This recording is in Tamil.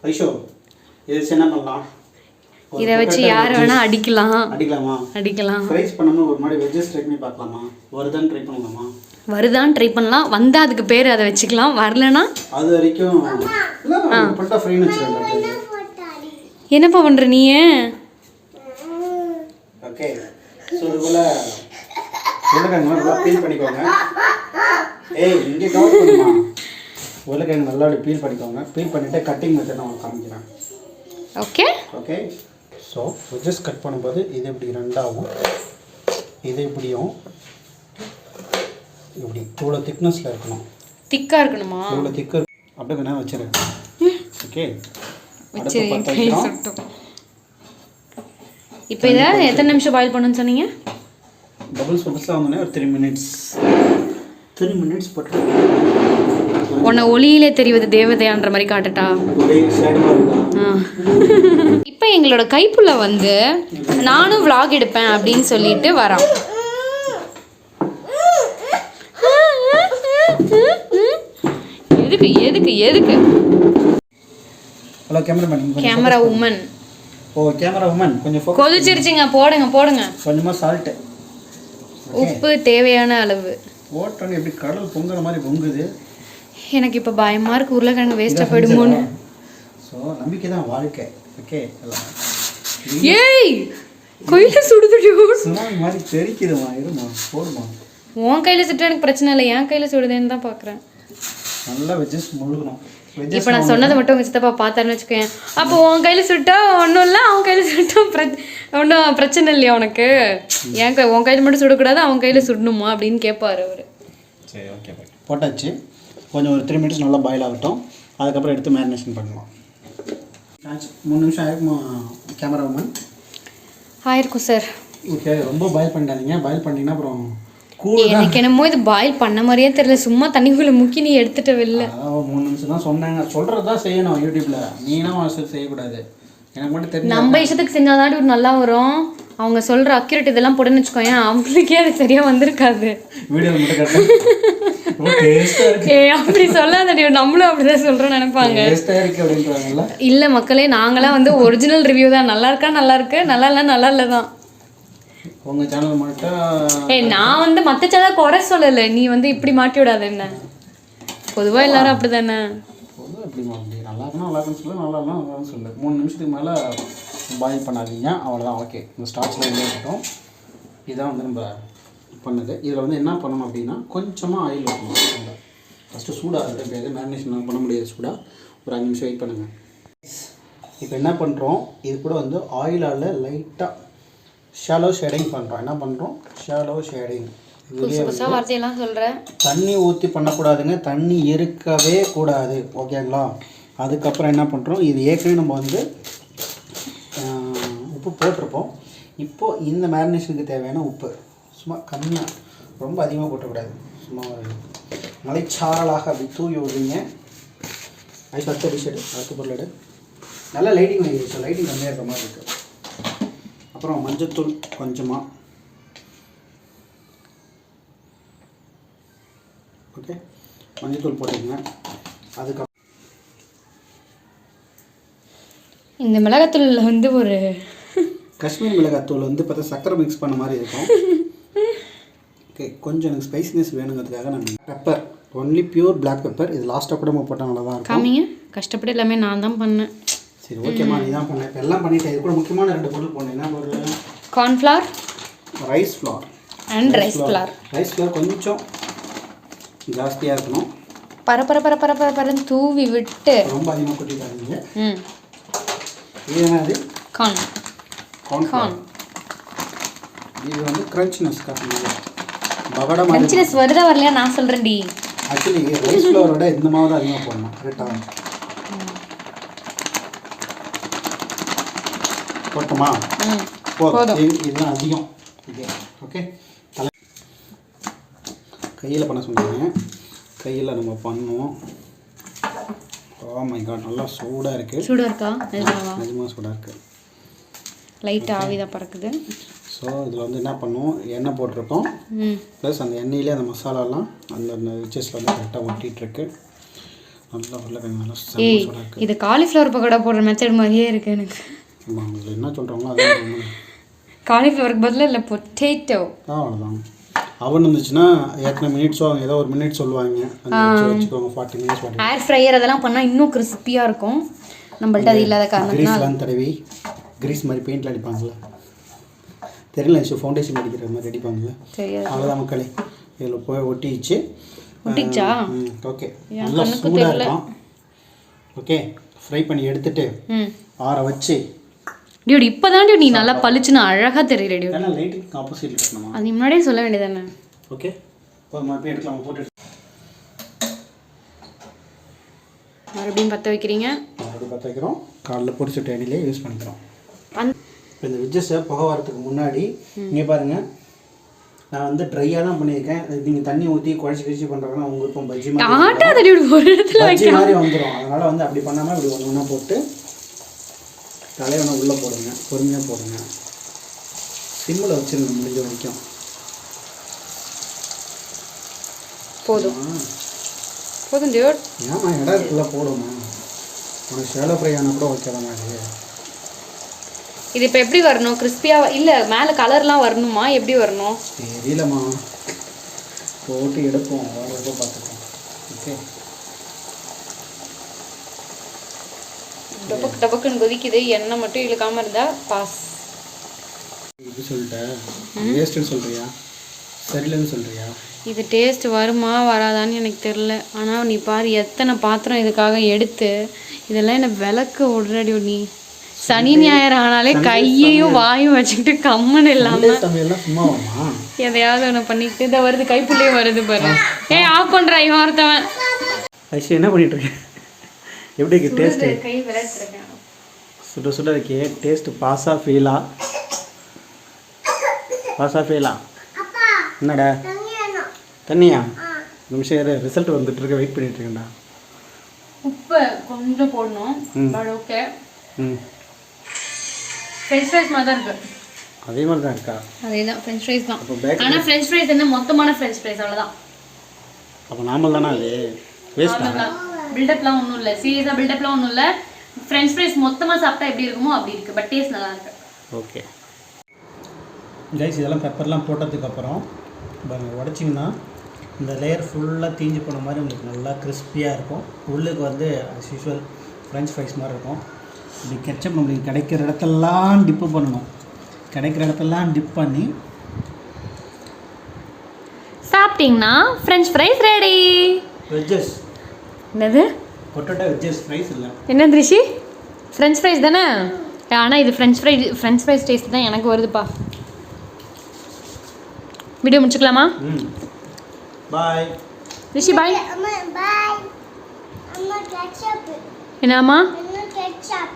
ஐஷோ இது என்ன பண்ணலாம்? இதை வச்சு யார் வேணா அடிக்கலாமா? ஃப்ரைஸ் பண்ணாமல் ஒரு மாதிரி வெஜ்ஜஸ் ட்ரை பண்ணி பார்க்கலாமா? வருதான்னு ட்ரை பண்ணலாமா? வருதான்னு ட்ரை பண்ணலாம். வந்தால் அதுக்கு பேர் அதை வச்சுக்கலாம். வரலனா அது வரைக்கும் பட்டா ஃப்ரைன்னு வச்சுருக்கேன். என்னப்பா பண்ணுற நீ? ஓகே, ஸோ இதுபோல் உருளைக்கிழங்கு நல்லா பீல் பண்ணிக்கோங்க. இங்கே கவர் பண்ணுமா? உருளைக்கிழங்கு நல்லா அப்படி பீல் பண்ணிக்கோங்க. பீல் பண்ணிவிட்டு கட்டிங் மெத்தட் நான் உங்களுக்கு காமிக்கிறேன். ஓகே ஸோ வெஜ்ஜஸ் கட் பண்ணும்போது இது இப்படி ரெண்டாகும், இது இப்படியும் இப்படி இவ்வளோ திக்னஸில் இருக்கணும். திக்காக இருக்கணுமா? இவ்வளோ திக்காக அப்படியே வேணா வச்சுருக்கேன். ஓகே, இப்போ இதை எத்தனை நிமிஷம் பாயில் பண்ணணும்னு சொன்னீங்க? பபிள்ஸ் வந்தோடனே ஒரு 3 மினிட்ஸ் போட்டு உன்னை ஒளியிலே தெரிவது தேவதையான்ற மாதிரி காட்டுட்டா? இப்போ எங்களோட கைப்புள்ள வந்து நானும் vlog எடுப்பேன் அப்படின்னு சொல்லிட்டு வரான். எதுக்கு hello camera woman. Camera woman கொஞ்சம் கொதிச்சிருச்சுங்க. போடுங்க கொஞ்சமாக சால்ட்டு, உப்பு தேவையான அளவு போட்டோன்னு எப்படி கடல் பொங்குற மாதிரி பொங்குது. எனக்கு இப்போ பயமாக இருக்குது, உருளைக்கிழங்கு வேஸ்ட்டாக போயிடுமோன்னு. ஸோ நம்பிக்கை தான் வாழ்க்கை. ஓகே, கையில் சுடுதுடி சுனாமி மாதிரி தெரிக்குதுமா. இருமா, போடுமா. உன் கையில் சுட்டு எனக்கு பிரச்சனை இல்லை, என் கையில் சுடுதேன்னு தான் பார்க்குறேன். நல்லா வெஜ்ஜஸ் முழுகணும். இப்போ நான் சொன்னதை மட்டும் உங்கள் சித்தப்பா பார்த்தாருன்னு வச்சுக்கேன். அப்போ உன் கையில் சுட்டா ஒன்றும் இல்லை, அவன் கையில் சுட்டா ஒன்றும் பிரச்சனை இல்லையா உனக்கு? உன் கையில் மட்டும் சுடக்கூடாது, அவன் கையில் சுடணுமா அப்படின்னு கேட்பார் அவர். சரி, ஓகே, போட்டாச்சு. கொஞ்சம் ஒரு 3 மினிட்ஸ் நல்லா பாயில் ஆகட்டும். அதுக்கப்புறம் எடுத்து மேரினேஷன் பண்ணலாம். 3 நிமிஷம் ஆயிருக்குமா கேமரா உமன்? ஆயிருக்கும் சார். ஓகே, ரொம்ப பாயில் பண்ணிட்டாதீங்க. பாயில் பண்ணிங்கன்னா அப்புறம் எனக்கு என்னமோ இது பாயில் பண்ண மாதிரியே தெரியல. சும்மா தண்ணிக்குள்ளே முக்கி நீ எடுத்துட்ட வெளில. 3 நிமிஷம் தான் சொன்னாங்க. சொல்கிறது தான் செய்யணும் யூடியூப்ல. நீனா செய்யக்கூடாது. எனக்கு மட்டும் தெரியும். நம்ம இஷ்டத்துக்கு செஞ்சாதான் ஒரு நல்லா வரும். அவங்க சொல்கிற அக்யூரேட் இதெல்லாம் போடுன்னு வச்சுக்கோங்க, அவங்களுக்கே அது சரியாக வந்திருக்காது. வீடியோ மட்டும் அப்படி சொல்லாதடி, நம்மளும் அப்படிதான் சொல்கிறோம் நினைப்பாங்க. இல்லை மக்களே, நாங்களாம் வந்து ஒரிஜினல் ரிவ்யூ தான். நல்லா இருக்கா நல்லா இருக்கு, நல்லா இல்லை நல்லா இல்லை தான். உங்கள் சேனல் மட்டும் நான் வந்து மற்ற சேனல் குறை சொல்லலை, நீ வந்து இப்படி மாட்டி விடாத என்ன. பொதுவாக எல்லாரும் அப்படி தானே. பொதுவாக எப்படிமா அப்படி நல்லா இருக்குன்னா நல்லா இருக்குன்னு சொல்லு, நல்லா இருந்தால் நல்லா சொல்லு. 3 நிமிஷத்துக்கு மேலே பாயில் பண்ணாதீங்க, அவ்வளோதான். ஓகே, இந்த ஸ்டார்ச்சில் இருக்கட்டும். இதுதான் வந்து நம்ம பண்ணது. இதில் வந்து என்ன பண்ணணும் அப்படின்னா கொஞ்சமாக ஆயில் வைக்கணும். ஃபஸ்ட்டு சூடாக இருக்க மேரினேஷன் பண்ண முடியாது. சூடாக ஒரு 5 நிமிஷம் வெயிட் பண்ணுங்கள். இப்போ என்ன பண்ணுறோம், இது கூட வந்து ஆயிலால் லைட்டாக ஷாலோ ஷேடிங் பண்ணுறோம். என்ன பண்ணுறோம்? Shallow shading. வார்த்தையெல்லாம் சொல்கிறேன். தண்ணி ஊற்றி பண்ணக்கூடாதுங்க, தண்ணி இருக்கவே கூடாது. ஓகேங்களா? அதுக்கப்புறம் என்ன பண்ணுறோம், இது ஏற்கனவே நம்ம வந்து உப்பு போட்டிருப்போம். இப்போது இந்த மேரினேஷனுக்கு தேவையான உப்பு சும்மா கம்மியாக, ரொம்ப அதிகமாக போட்டக்கூடாது. சும்மா மலைச்சாரலாக அப்படி தூவி விடுறீங்க. அது அடுத்த டிஷர்ட் அடுத்த பொருள் எடு. நல்லா லைட்டிங் வாங்கிடுச்சு, லைட்டிங் கம்மியாக இருக்கிற மாதிரி இருக்குது. அப்புறம் மஞ்சத்தூள் கொஞ்சமாக. ஓகே, மஞ்சத்தூள் போட்டுக்கங்க. அதுக்கப்புறம் இந்த மிளகாத்தூளில் வந்து ஒரு காஷ்மீர் மிளகாத்தூள் வந்து பார்த்தா சக்கரை மிக்ஸ் பண்ண மாதிரி இருக்கும். ஓகே, கொஞ்சம் எனக்கு ஸ்பைசினஸ் வேணுங்கிறதுக்காக நான் pepper, only pure black pepper. இது லாஸ்ட்டாக கூட நம்ம போட்டால் நல்லா தான் இருக்கும். காமிங்க, கஷ்டப்பட்டு எல்லாமே நான் தான் பண்ணேன். சரி, ஓகேம்மா, நீ தான் பண்ணேன். இப்போ எல்லாம் பண்ணிட்டேன். இது கூட முக்கியமான 2 பொருள் போடணும். என்ன பொருள்? Cornflour, rice flower and rise flower. Rice flower கொஞ்சம் ஜாஸ்தியாக இருக்கணும். பரன்னு தூவி விட்டு ரொம்ப அதிகமாக கொட்டிட்டாங்க. இது என்னது? கார்ன். இது வந்து கிரன்ச்சினஸ் காட்டுங்க. பகடா மாதிரி கிரன்ச்சினஸ் வருதா வரலையா நான் சொல்கிறேன்டி. ஆக்சுவலி ரைஸ் ஃப்ளாரோட இந்த மாவு தான் அதிகமாக போடணும். கரெக்டாக போட்டோமா? போதும். இதுதான் அதிகம். ஓகே, கையில் பண்ண சொன்னாங்க. கையில் நம்ம பண்ணுவோம். ஓ மை காட், நல்லா சூடாக இருக்குது. சூடாக இருக்கா? நிஜமாக சூடாக இருக்குது. லைட்டாக ஆவிதான் பறக்குது. ஸோ இதில் வந்து என்ன பண்ணுவோம், எண்ணெய் போட்டிருக்கோம். ப்ளஸ் அந்த எண்ணெயிலே அந்த மசாலாலாம் அந்த ரிச்சஸில் வந்து கரெக்டாக ஒட்டிகிட்ருக்கு. நல்லா உருளைக்கிழங்கு நல்லா ஏய் சூடாக இருக்குது. இது காலிஃப்ளவர் பக்கோடா போடுற மெத்தட் மாதிரியே இருக்கு எனக்கு. அவங்க என்ன சொல்கிறாங்களோ அதான் காலிஃப்ளவருக்கு பதிலாக இல்லை பொட்டேட்டோ. அவ்வளோதான். அவன் இருந்துச்சுன்னா எத்தனை மினிட்ஸோ அவங்க ஏதோ ஒரு மினிட் சொல்லுவாங்க, அந்த வச்சுக்கோங்க 40 மினிட்ஸ். ஏர் ஃப்ரையர் அதெல்லாம் பண்ணால் இன்னும் கிறிஸ்பியாக இருக்கும். நம்மள்ட்ட அது இல்லாத காரணத்தினால கிரீஸ்லாம் தடவி கிரீஸ் மாதிரி பெயிண்ட்ல அடிப்பாங்கல்ல, தெரியல ஃபவுண்டேஷன் அடிக்கிற மாதிரி அடிப்பாங்கல்ல, தெரியாது. அவ்வளோதான் மக்களே. இதில் போய் ஒட்டிச்சு. ஒட்டிச்சா? ஓகே, நல்லா சூடாக இருக்கும். ஓகே, ஃப்ரை பண்ணி எடுத்துட்டு ஆற வச்சு டியூடி இப்போதான் நீ நல்லா பளிச்சுன்னு அழகாக தெரியல டியூடி. ஏன்னா லைட்டுக்கு ஆப்போசிட்டில் கட்டணுமா? அது முன்னாடியே சொல்ல வேண்டியதானே. ஓகே, போதுமா? போய் எடுக்கலாம். போட்டு மறுபடியும் பற்ற வைக்கிறீங்க. மறுபடியும் பற்ற வைக்கிறோம். காலைல பொரிச்ச எண்ணெயிலே யூஸ் பண்ணிக்கிறோம். இப்போ இந்த வெஜ்ஜஸை புகை வரத்துக்கு முன்னாடி இங்கே பாருங்கள், நான் வந்து ட்ரையாக தான் பண்ணியிருக்கேன். நீங்கள் தண்ணி ஊற்றி குழச்சி பண்ணுறாங்கன்னா அவங்க இப்போ பஜ்ஜி மாதிரி ஒரு இடத்துல பஜ்ஜி மாதிரி வந்துடும். அதனால் வந்து அப்படி பண்ணாமல் இப்படி ஒன்று ஒன்றா போட்டு தலைவனை உள்ளே போடுங்க, பொறுமையாக போடுங்க. சிம்மில் வச்சுருங்க முடிஞ்ச வரைக்கும். போதும் போதும் டியூட். ஏமா இடம் இருக்குல்ல, போடுமா? உனக்கு ஷேலோ ஃப்ரை ஆனால் கூட வைக்கிற மாதிரி. இது இப்போ எப்படி வரணும்? கிறிஸ்பியாக இல்லை மேலே கலர்லாம் வரணுமா? எப்படி வரணும் தெரியலம்மா, போட்டு எடுப்போம், வரப்போ பார்த்துப்போம். ஓகே, டபக்கு டபக்குன்னு கொதிக்குது. எண்ணெய் மட்டும் இழுக்காமல் இருந்தால் பாஸ். இது சொல்லிட்டேன், வேஸ்ட்டுன்னு சொல்கிறியா, சரியில்லைன்னு சொல்கிறியா? இது டேஸ்ட் வருமா வராதான்னு எனக்கு தெரில. ஆனால் நீ பாரு எத்தனை பாத்திரம் இதுக்காக எடுத்து இதெல்லாம் என்ன விளக்கு விடுறடி. நீ சனி ஞாயிறு ஆனாலே கையையும் வாயும் வச்சுக்கிட்டு கம்மன் இல்லாமல் சும்மாவாமா எதையாவது ஒன்று பண்ணிக்கிட்டு இதை வருது, கைப்புள்ளையும் வருது பாரு. ஆஃப் பண்ணுறா இவன் ஒருத்தவன். ஐஷு என்ன பண்ணிட்டு இருக்கேன்? எப்படி இருக்கு டேஸ்ட்டு? கை விளையாட்டுருக்கேன். சுட சுட இருக்கே. டேஸ்ட்டு பாஸா ஃபெயிலா? பாஸா ஃபெயிலா? என்னடா தண்ணியா? நிமிஷம் ரிசல்ட் வந்துட்டு இருக்க, வெயிட் பண்ணிட்டு இருக்கேன்டா. உப்பு கொஞ்சம் போடணும். ஓகே, ம், ஃப்ரெஞ்ச் ஃப்ரைஸ் மாதிரி தான் இருக்கு. அதே மாதிரி தான் இருக்கா? அதே தான் ஃப்ரெஞ்ச் ஃப்ரைஸ் தான். அப்போ பேக் ஆனால் ஃப்ரெஞ்ச் ஃப்ரைஸ் என்ன மொத்தமான ஃப்ரெஞ்ச் ஃப்ரைஸ் அவ்வளோதான். அப்போ நார்மல் தானே அது? வேஸ்ட்டா? பில்டப்லாம் ஒன்றும் இல்லை, சீரியஸாக பில்டப்லாம் ஒன்றும் இல்லை. ஃப்ரெஞ்ச் ஃப்ரைஸ் மொத்தமாக சாப்பிட்டா எப்படி இருக்குமோ அப்படி இருக்குது. பட் டேஸ்ட் நல்லா இருக்கு. ஓகே கைஸ், இதெல்லாம் பெப்பர்லாம் போட்டதுக்கப்புறம் உடச்சிங்கன்னா இந்த லேயர் ஃபுல்லாக தீஞ்சு போன மாதிரி உங்களுக்கு நல்லா கிறிஸ்பியாக இருக்கும். உள்ளுக்கு வந்து அஸ் யூஷுவல் ஃப்ரெஞ்ச் ஃப்ரைஸ் மாதிரி இருக்கும். இப்படி கெச்சப் நம்மளுக்கு கிடைக்கிற இடத்தெல்லாம் டிப்பு பண்ணணும். கிடைக்கிற இடத்தெல்லாம் டிப் பண்ணி சாப்பிட்டீங்கன்னா ஃப்ரெஞ்ச் ஃப்ரைஸ் ரெடி. வெஜ்ஜஸ் என்னது? பொட்டேட்டோ வெஜ்ஜஸ் ஃப்ரைஸ் இல்லை, என்ன ரிஷி? ஃப்ரெஞ்ச் ஃப்ரைஸ் தானே? ஆனால் இது ஃப்ரெஞ்ச் ஃப்ரைஸ் டேஸ்ட் தான் எனக்கு வருதுப்பா. வீடியோ முடிச்சுக்கலாமா? Bye Rishi bye. Bye. I'm not ketchup. என்னம்மா? I'm not ketchup.